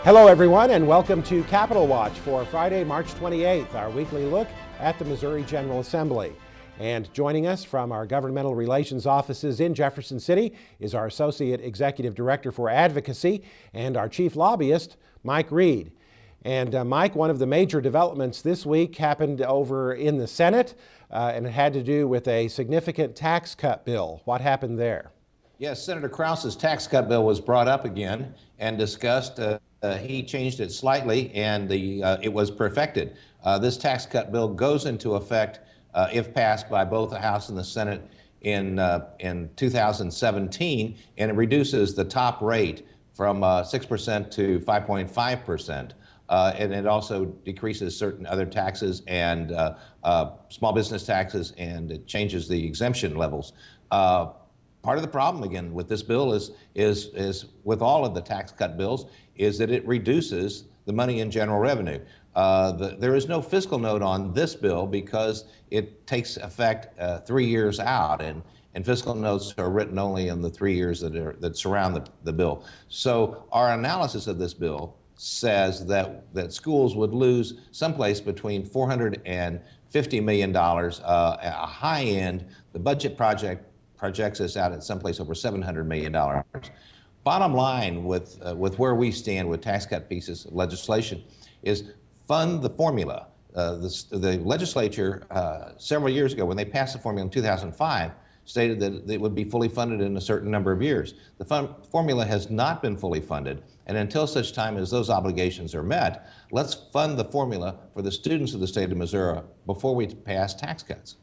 Hello everyone and welcome to Capitol Watch for Friday, March 28th, our weekly look at the Missouri General Assembly. And joining us from our governmental relations offices in Jefferson City is our Associate Executive Director for Advocacy and our Chief Lobbyist, Mike Reed. And Mike, one of the major developments this week happened over in the Senate, and it had to do with a significant tax cut bill. What happened there? Yes, Senator Krause's tax cut bill was brought up again and discussed. He changed it slightly, and it was perfected. This tax cut bill goes into effect, if passed by both the House and the Senate, in 2017, and it reduces the top rate from 6% to 5.5%. And it also decreases certain other taxes and small business taxes, and it changes the exemption levels. Part of the problem, again, with this bill is with all of the tax cut bills, is that it reduces the money in general revenue. There is no fiscal note on this bill because it takes effect 3 years out, and fiscal notes are written only in the 3 years that surround the bill. So our analysis of this bill says that schools would lose someplace between $450 million. A high end, the budget projects us out at someplace over $700 million. Bottom line, with where we stand with tax cut pieces of legislation, is fund the formula. The legislature several years ago, when they passed the formula in 2005, stated that it would be fully funded in a certain number of years. The formula has not been fully funded, and until such time as those obligations are met, let's fund the formula for the students of the state of Missouri before we pass tax cuts.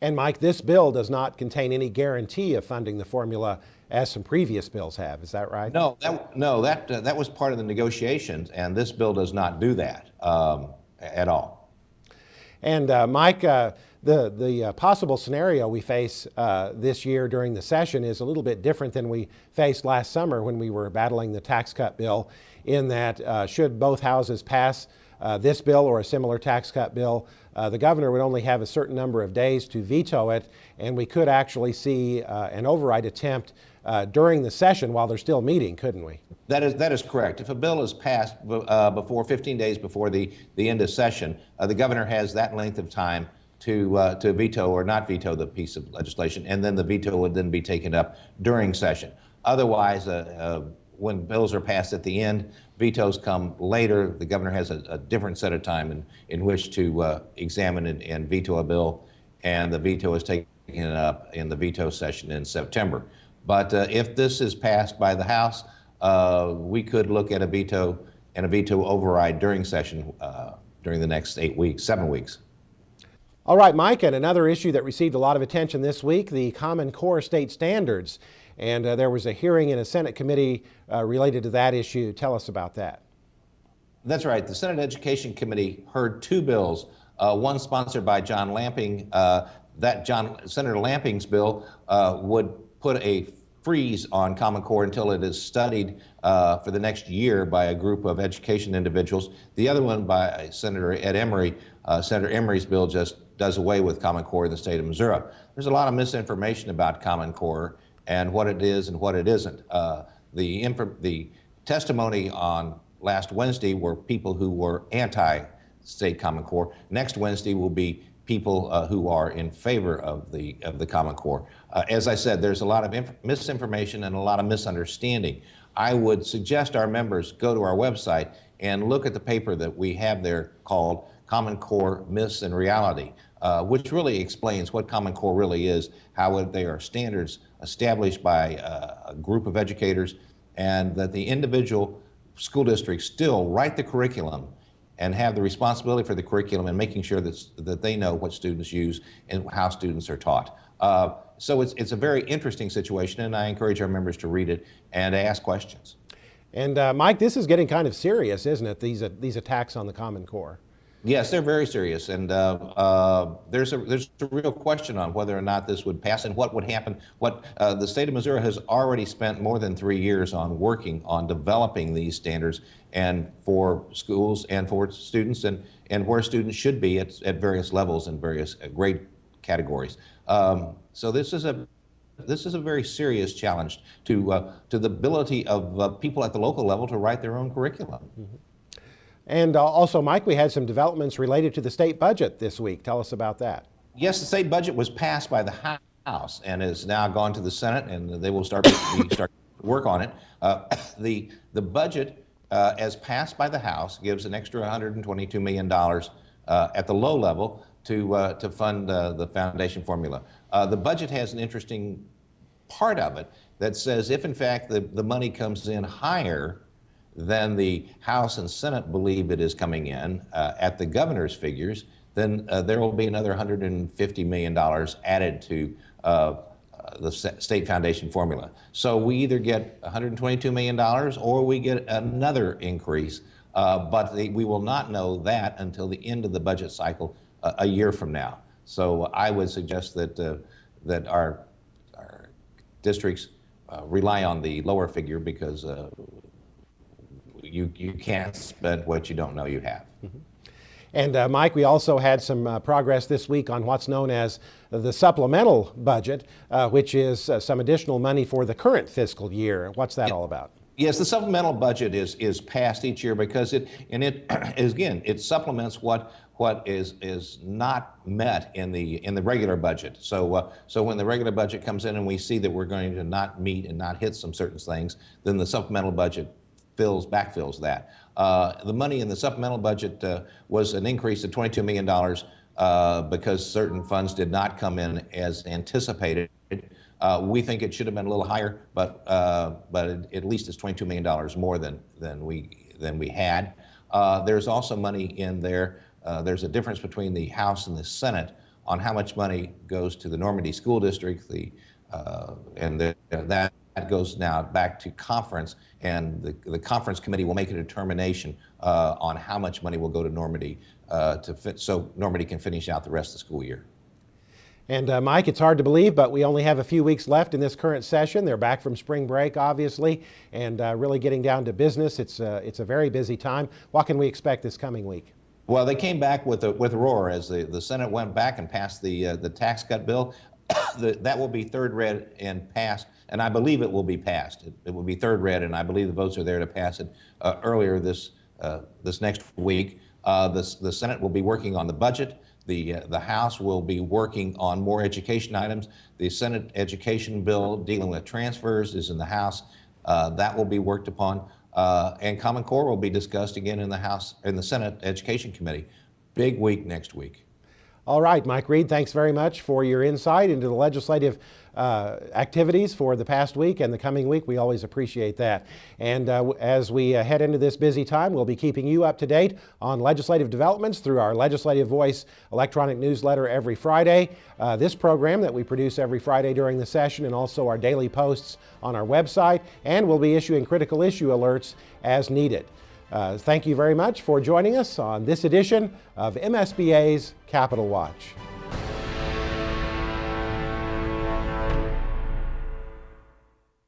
And Mike, this bill does not contain any guarantee of funding the formula as some previous bills have. Is that right? No, that was part of the negotiations, and this bill does not do that at all. And Mike, the possible scenario we face this year during the session is a little bit different than we faced last summer when we were battling the tax cut bill, in that should both houses pass this bill or a similar tax cut bill, the governor would only have a certain number of days to veto it, and we could actually see an override attempt during the session while they're still meeting, couldn't we? That is correct. If a bill is passed before 15 days before the end of session, the governor has that length of time to veto or not veto the piece of legislation, and then the veto would then be taken up during session. Otherwise, when bills are passed at the end, vetoes come later. The governor has a different set of time in which to examine and veto a bill, and the veto is taken up in the veto session in September. But if this is passed by the House, we could look at a veto and a veto override during session during the next 7 weeks. All right, Mike, and another issue that received a lot of attention this week, the Common Core state standards. And there was a hearing in a Senate committee related to that issue. Tell us about that. That's right. The Senate Education Committee heard two bills, one sponsored by John Lamping. Senator Lamping's bill would put a freeze on Common Core until it is studied for the next year by a group of education individuals. The other one by Senator Ed Emery. Senator Emery's bill just does away with Common Core in the state of Missouri. There's a lot of misinformation about Common Core and what it is and what it isn't. The testimony on last Wednesday were people who were anti-state Common Core. Next Wednesday will be people who are in favor of the Common Core. As I said, there's a lot of misinformation and a lot of misunderstanding. I would suggest our members go to our website and look at the paper that we have there called Common Core Myths and Reality, which really explains what Common Core really is, how they are standards established by a group of educators, and that the individual school districts still write the curriculum and have the responsibility for the curriculum and making sure that they know what students use and how students are taught. So it's a very interesting situation, and I encourage our members to read it and ask questions. And Mike, this is getting kind of serious, isn't it, these attacks on the Common Core? Yes, they're very serious, and there's a real question on whether or not this would pass and what would happen. The state of Missouri has already spent more than 3 years on working on developing these standards, and for schools and for students, and where students should be at various levels and various grade categories. So this is a this is a very serious challenge to the ability of people at the local level to write their own curriculum. Mm-hmm. And also, Mike, we had some developments related to the state budget this week. Tell us about that. Yes, the state budget was passed by the House and has now gone to the Senate, and they will start work on it. The budget, as passed by the House, gives an extra $122 million at the low level to fund the foundation formula. The budget has an interesting part of it that says if in fact the money comes in higher than the House and Senate believe it is coming in at the governor's figures, then there will be another $150 million added to the state foundation formula. So we either get $122 million or we get another increase, but we will not know that until the end of the budget cycle a year from now. So I would suggest that our districts rely on the lower figure because you can't spend what you don't know you have. Mm-hmm. And Mike, we also had some progress this week on what's known as the supplemental budget, which is some additional money for the current fiscal year. What's that all about? Yes, the supplemental budget is passed each year because it supplements what is not met in the regular budget. So when the regular budget comes in and we see that we're going to not meet and not hit some certain things, then the supplemental budget backfills that. The money in the supplemental budget was an increase of $22 million because certain funds did not come in as anticipated. We think it should have been a little higher, but at least it's $22 million more than we had. There's also money in there. There's a difference between the House and the Senate on how much money goes to the Normandy School District, that goes now back to conference, and the conference committee will make a determination on how much money will go to Normandy so Normandy can finish out the rest of the school year. And Mike, it's hard to believe, but we only have a few weeks left in this current session. They're back from spring break, obviously, and really getting down to business. It's a very busy time. What can we expect this coming week? Well, they came back with a roar as the Senate went back and passed the tax cut bill. That will be third read and passed, and I believe it will be passed. It will be third read, and I believe the votes are there to pass it earlier this next week. The Senate will be working on the budget. The House will be working on more education items. The Senate education bill dealing with transfers is in the House. That will be worked upon, and Common Core will be discussed again in the Senate Education Committee. Big week next week. All right, Mike Reed, thanks very much for your insight into the legislative activities for the past week and the coming week. We always appreciate that. And as we head into this busy time, we'll be keeping you up to date on legislative developments through our Legislative Voice electronic newsletter every Friday, this program that we produce every Friday during the session, and also our daily posts on our website, and we'll be issuing critical issue alerts as needed. Thank you very much for joining us on this edition of MSBA's Capitol Watch.